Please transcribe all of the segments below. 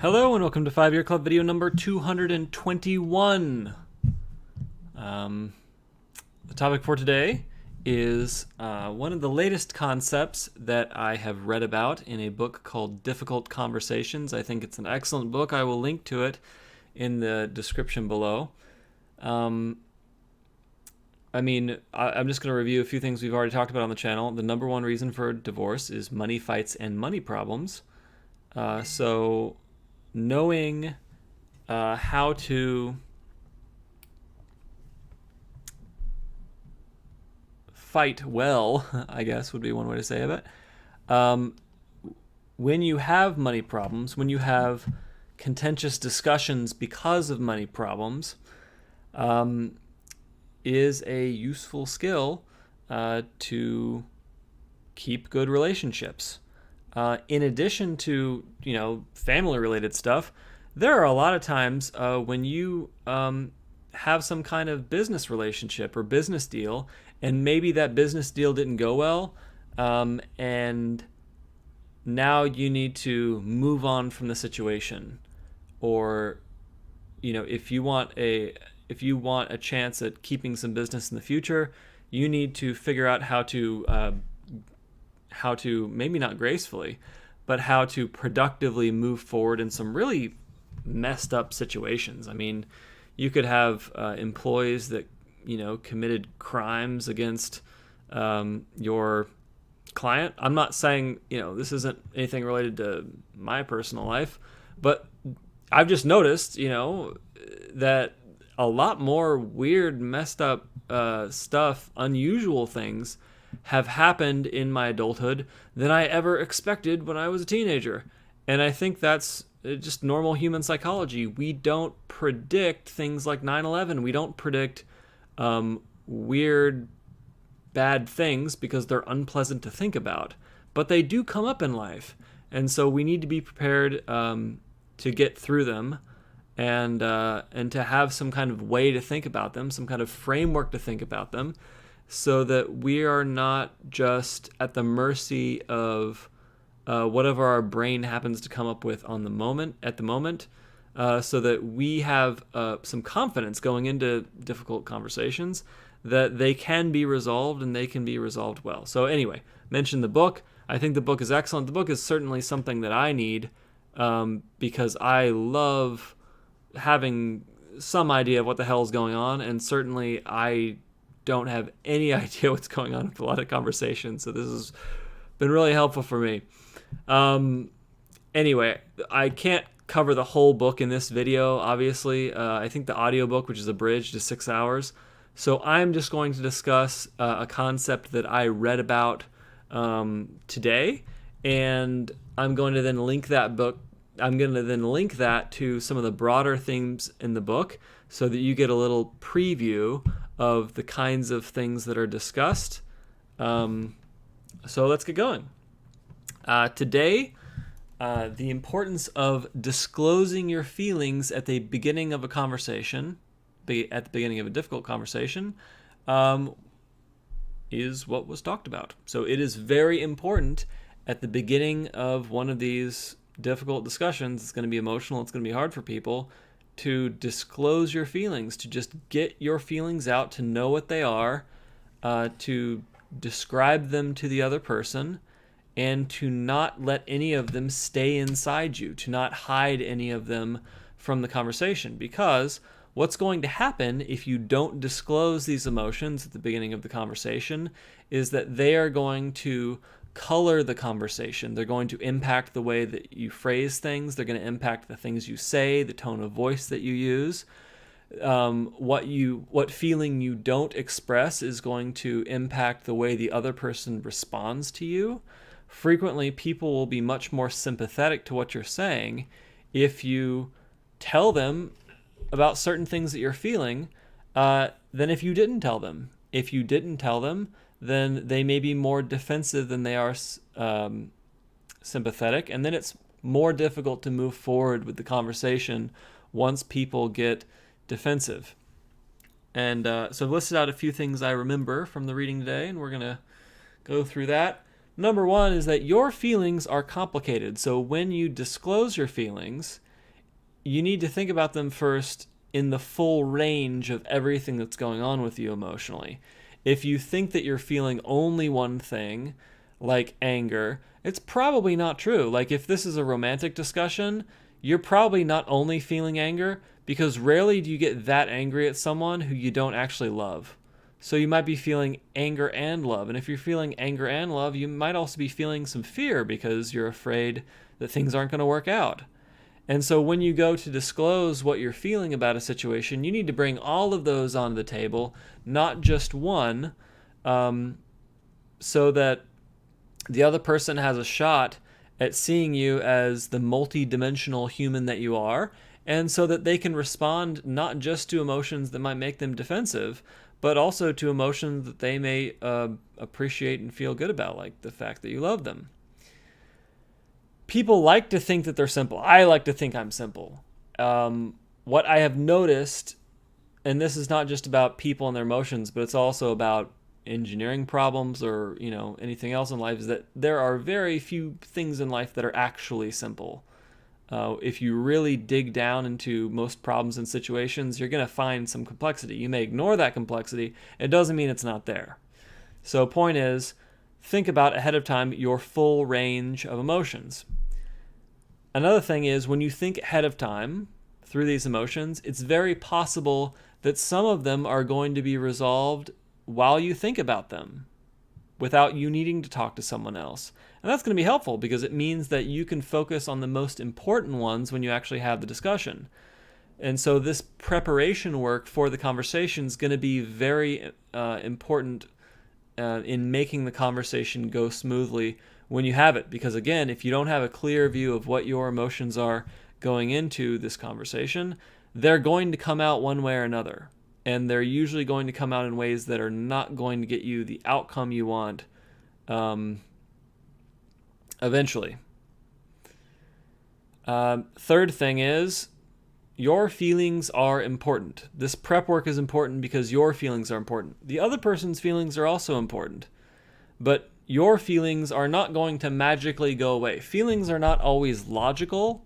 Hello and welcome to 5-Year Club video number 221. The topic for today is one of the latest concepts that I have read about in a book called Difficult Conversations. I think it's an excellent book. I will link to it in the description below. I'm just going to review a few things we've already talked about on the channel. The number one reason for divorce is money fights and money problems. So knowing how to fight well, I guess would be one way to say it. When you have money problems, when you have contentious discussions because of money problems, is a useful skill to keep good relationships. In addition to, family-related stuff, there are a lot of times when you have some kind of business relationship or business deal, and maybe that business deal didn't go well, and now you need to move on from the situation. Or, if you want a chance at keeping some business in the future, you need to figure out how to maybe not gracefully, but how to productively move forward in some really messed up situations. I mean, you could have employees that, committed crimes against your client. I'm not saying, this isn't anything related to my personal life, but I've just noticed, that a lot more weird, messed up stuff, unusual things have happened in my adulthood than I ever expected when I was a teenager. And I think that's just normal human psychology. We don't predict things like 9/11. We don't predict weird, bad things because they're unpleasant to think about. But they do come up in life. And so we need to be prepared to get through them and to have some kind of way to think about them, some kind of framework to think about them, so that we are not just at the mercy of whatever our brain happens to come up with at the moment, so that we have some confidence going into difficult conversations that they can be resolved and they can be resolved well. So anyway, mention the book. I think the book is excellent. The book is certainly something that I need because I love having some idea of what the hell is going on, and certainly I don't have any idea what's going on with a lot of conversations, so this has been really helpful for me. Anyway, I can't cover the whole book in this video, obviously. I think the audiobook, which is abridged, is 6 hours, so I'm just going to discuss a concept that I read about today, and I'm going to then link that to some of the broader themes in the book so that you get a little preview of the kinds of things that are discussed. So let's get going. Today, the importance of disclosing your feelings at the beginning of a conversation, at the beginning of a difficult conversation, is what was talked about. So it is very important at the beginning of one of these difficult discussions. It's going to be emotional, it's going to be hard for people, to disclose your feelings, to just get your feelings out, to know what they are, to describe them to the other person, and to not let any of them stay inside you, to not hide any of them from the conversation. Because what's going to happen if you don't disclose these emotions at the beginning of the conversation is that they are going to color the conversation. They're going to impact the way that you phrase things. They're going to impact the things you say, the tone of voice that you use. What feeling you don't express is going to impact the way the other person responds to you. Frequently, people will be much more sympathetic to what you're saying if you tell them about certain things that you're feeling than if you didn't tell them. If you didn't tell them, then they may be more defensive than they are sympathetic, and then it's more difficult to move forward with the conversation once people get defensive. And so I've listed out a few things I remember from the reading today, and we're going to go through that. Number one is that your feelings are complicated. So when you disclose your feelings, you need to think about them first in the full range of everything that's going on with you emotionally. If you think that you're feeling only one thing, like anger, it's probably not true. Like if this is a romantic discussion, you're probably not only feeling anger, because rarely do you get that angry at someone who you don't actually love. So you might be feeling anger and love. And if you're feeling anger and love, you might also be feeling some fear because you're afraid that things aren't going to work out. And so when you go to disclose what you're feeling about a situation, you need to bring all of those onto the table, not just one, so that the other person has a shot at seeing you as the multi-dimensional human that you are, and so that they can respond not just to emotions that might make them defensive, but also to emotions that they may appreciate and feel good about, like the fact that you love them. People like to think that they're simple. I like to think I'm simple. What I have noticed, and this is not just about people and their emotions, but it's also about engineering problems or anything else in life, is that there are very few things in life that are actually simple. If you really dig down into most problems and situations, you're going to find some complexity. You may ignore that complexity. It doesn't mean it's not there. So point is, think about ahead of time your full range of emotions. Another thing is, when you think ahead of time through these emotions, it's very possible that some of them are going to be resolved while you think about them, without you needing to talk to someone else. And that's going to be helpful because it means that you can focus on the most important ones when you actually have the discussion. And so this preparation work for the conversation is going to be very important in making the conversation go smoothly when you have it. Because again, if you don't have a clear view of what your emotions are going into this conversation, they're going to come out one way or another. And they're usually going to come out in ways that are not going to get you the outcome you want eventually. Third thing is, your feelings are important. This prep work is important because your feelings are important. The other person's feelings are also important. But your feelings are not going to magically go away. Feelings are not always logical.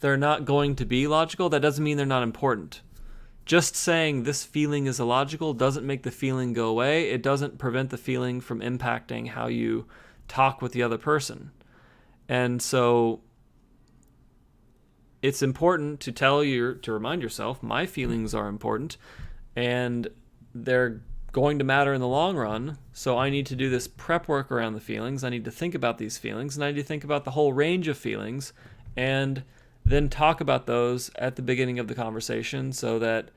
They're not going to be logical. That doesn't mean they're not important. Just saying this feeling is illogical doesn't make the feeling go away. It doesn't prevent the feeling from impacting how you talk with the other person. And so it's important to remind yourself, my feelings are important and they're going to matter in the long run. So I need to do this prep work around the feelings. I need to think about these feelings, and I need to think about the whole range of feelings and then talk about those at the beginning of the conversation, so that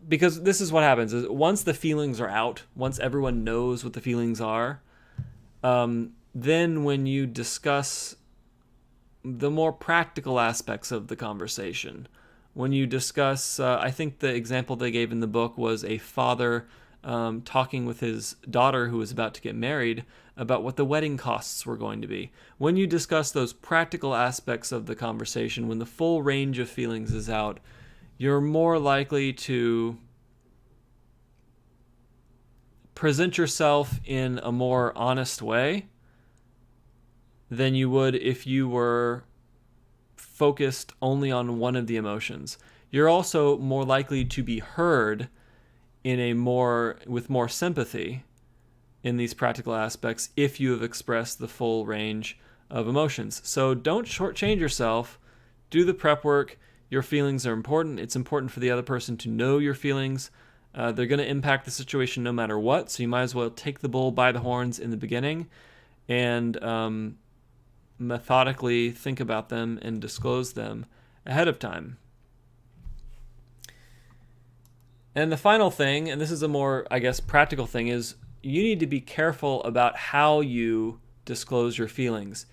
because this is what happens is, once the feelings are out, once everyone knows what the feelings are, then when you discuss the more practical aspects of the conversation, when you discuss, I think the example they gave in the book was a father talking with his daughter who was about to get married about what the wedding costs were going to be. When you discuss those practical aspects of the conversation, when the full range of feelings is out, you're more likely to present yourself in a more honest way than you would if you were focused only on one of the emotions. You're also more likely to be heard with more sympathy in these practical aspects if you have expressed the full range of emotions. So don't shortchange yourself. Do the prep work. Your feelings are important. It's important for the other person to know your feelings. They're going to impact the situation no matter what, so you might as well take the bull by the horns in the beginning and methodically think about them and disclose them ahead of time. And the final thing, and this is a more, practical thing, is you need to be careful about how you disclose your feelings.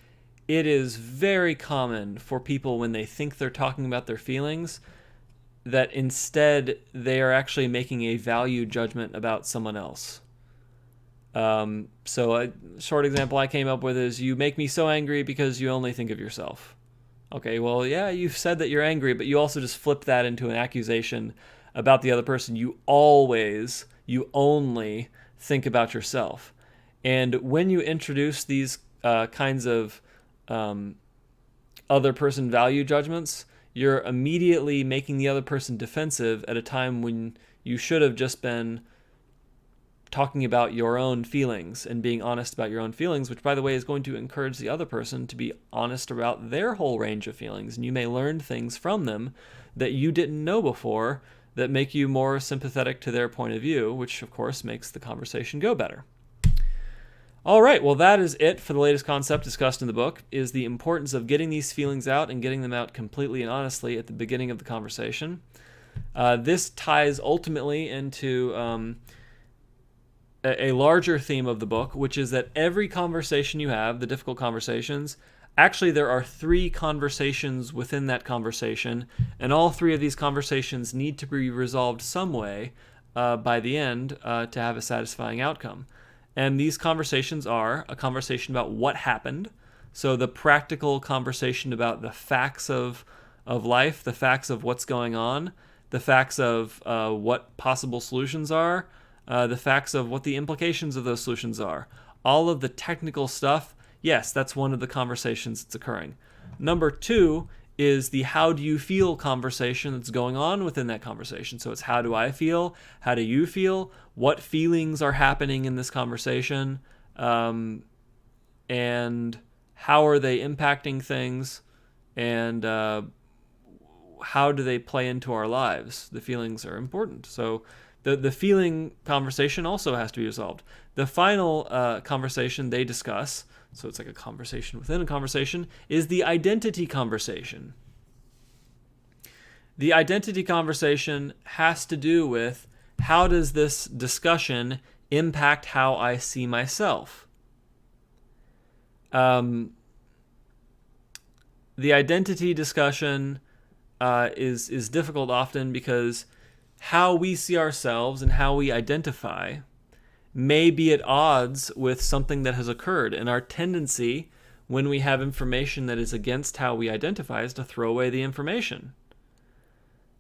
It is very common for people, when they think they're talking about their feelings, that instead they are actually making a value judgment about someone else. So a short example I came up with is, you make me so angry because you only think of yourself. Okay, well, yeah, you've said that you're angry, but you also just flipped that into an accusation about the other person. You only think about yourself. And when you introduce these kinds of other person value judgments, you're immediately making the other person defensive at a time when you should have just been talking about your own feelings and being honest about your own feelings, which, by the way, is going to encourage the other person to be honest about their whole range of feelings. And you may learn things from them that you didn't know before that make you more sympathetic to their point of view, which, of course, makes the conversation go better. All right, well, that is it for the latest concept discussed in the book, is the importance of getting these feelings out and getting them out completely and honestly at the beginning of the conversation. This ties ultimately into a larger theme of the book, which is that every conversation you have, the difficult conversations, actually there are 3 conversations within that conversation, and all 3 of these conversations need to be resolved some way by the end to have a satisfying outcome. And these conversations are a conversation about what happened, so the practical conversation about the facts of life, the facts of what's going on, the facts of what possible solutions are, the facts of what the implications of those solutions are. All of the technical stuff, yes, that's one of the conversations that's occurring. Number 2 is the how do you feel conversation that's going on within that conversation. So it's how do I feel? How do you feel? What feelings are happening in this conversation? And how are they impacting things? And how do they play into our lives? The feelings are important. So the feeling conversation also has to be resolved. The final conversation they discuss, so it's like a conversation within a conversation, is the identity conversation. The identity conversation has to do with how does this discussion impact how I see myself? The identity discussion is difficult often because how we see ourselves and how we identify may be at odds with something that has occurred. And our tendency when we have information that is against how we identify is to throw away the information.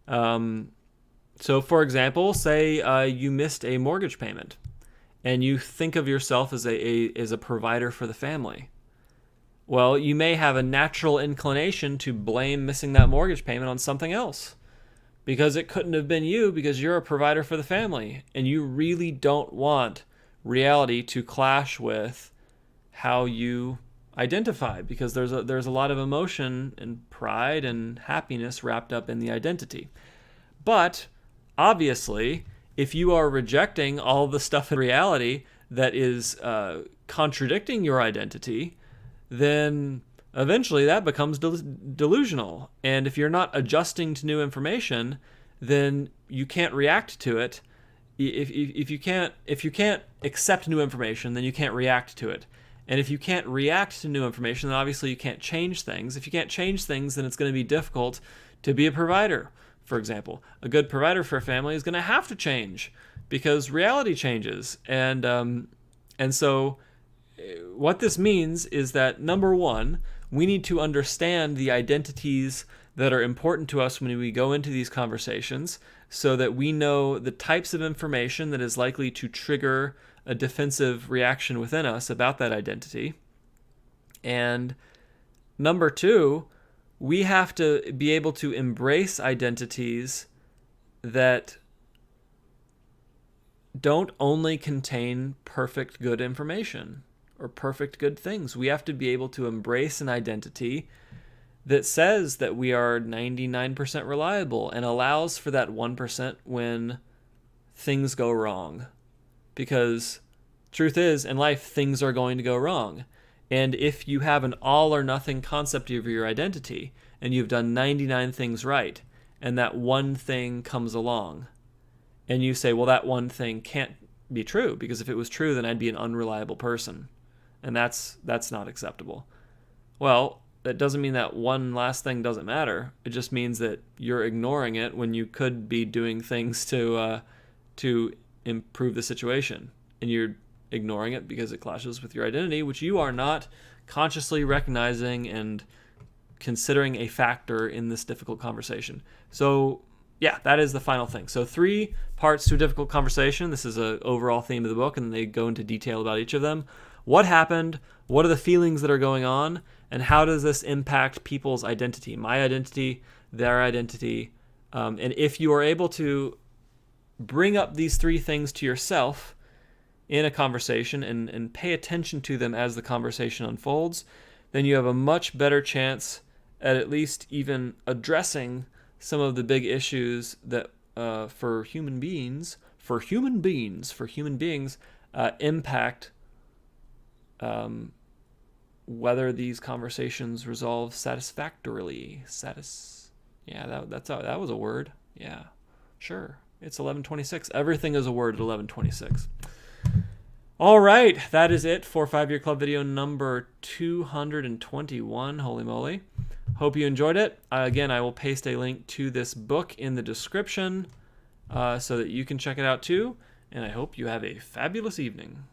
So for example, say you missed a mortgage payment and you think of yourself as a provider for the family. Well, you may have a natural inclination to blame missing that mortgage payment on something else, because it couldn't have been you, because you're a provider for the family, and you really don't want reality to clash with how you identify, because there's a lot of emotion and pride and happiness wrapped up in the identity. But obviously, if you are rejecting all the stuff in reality that is contradicting your identity, then eventually that becomes delusional. And if you're not adjusting to new information, then you can't react to it. If you can't accept new information, then you can't react to it. And if you can't react to new information, then obviously you can't change things. If you can't change things, then it's going to be difficult to be a provider. For example, a good provider for a family is going to have to change because reality changes. And so what this means is that, number 1, we need to understand the identities that are important to us when we go into these conversations so that we know the types of information that is likely to trigger a defensive reaction within us about that identity. And number 2, we have to be able to embrace identities that don't only contain perfect good information or perfect good things. We have to be able to embrace an identity that says that we are 99% reliable and allows for that 1% when things go wrong. Because truth is, in life, things are going to go wrong. And if you have an all or nothing concept of your identity and you've done 99 things right and that one thing comes along and you say, well, that one thing can't be true because if it was true, then I'd be an unreliable person. And that's not acceptable. Well, that doesn't mean that one last thing doesn't matter. It just means that you're ignoring it when you could be doing things to improve the situation. And you're ignoring it because it clashes with your identity, which you are not consciously recognizing and considering a factor in this difficult conversation. So, yeah, that is the final thing. So 3 parts to a difficult conversation. This is an overall theme of the book, and they go into detail about each of them. What happened? What are the feelings that are going on? And how does this impact people's identity? My identity, their identity. And if you are able to bring up these three things to yourself in a conversation and pay attention to them as the conversation unfolds, then you have a much better chance at least even addressing some of the big issues that for human beings impact whether these conversations resolve satisfactorily. That was a word. Yeah, sure. It's 11:26. Everything is a word at 11:26. All right, that is it for 5-Year Club video number 221. Holy moly. Hope you enjoyed it. Again, I will paste a link to this book in the description so that you can check it out too. And I hope you have a fabulous evening.